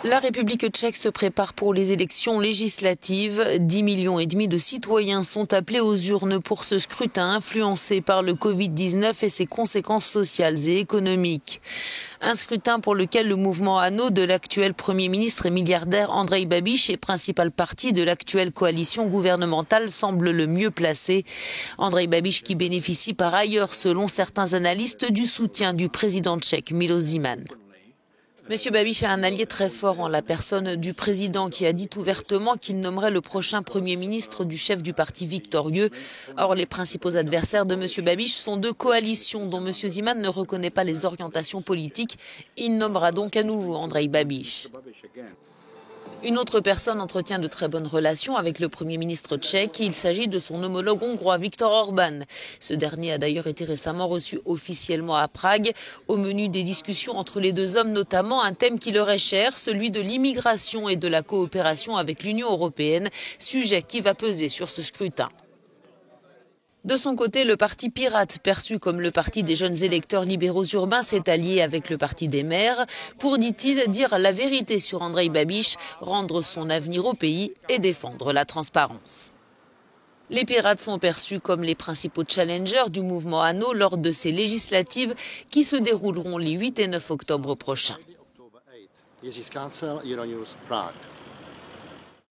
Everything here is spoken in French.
La République tchèque se prépare pour les élections législatives. 10,5 millions de citoyens sont appelés aux urnes pour ce scrutin influencé par le Covid-19 et ses conséquences sociales et économiques. Un scrutin pour lequel le mouvement ANO de l'actuel Premier ministre et milliardaire Andrej Babiš et principal parti de l'actuelle coalition gouvernementale semble le mieux placé. Andrej Babiš qui bénéficie par ailleurs, selon certains analystes, du soutien du président tchèque Miloš Zeman. Monsieur Babiš a un allié très fort en la personne du président qui a dit ouvertement qu'il nommerait le prochain Premier ministre du chef du parti victorieux. Or, les principaux adversaires de Monsieur Babiš sont deux coalitions dont Monsieur Zeman ne reconnaît pas les orientations politiques. Il nommera donc à nouveau Andrej Babiš. Une autre personne entretient de très bonnes relations avec le Premier ministre tchèque. Il s'agit de son homologue hongrois Viktor Orbán. Ce dernier a d'ailleurs été récemment reçu officiellement à Prague. Au menu des discussions entre les deux hommes, notamment un thème qui leur est cher, celui de l'immigration et de la coopération avec l'Union européenne, sujet qui va peser sur ce scrutin. De son côté, le parti pirate, perçu comme le parti des jeunes électeurs libéraux urbains, s'est allié avec le parti des maires pour, dit-il, dire la vérité sur Andrej Babiš, rendre son avenir au pays et défendre la transparence. Les pirates sont perçus comme les principaux challengers du mouvement ANO lors de ces législatives qui se dérouleront les 8 et 9 octobre prochains.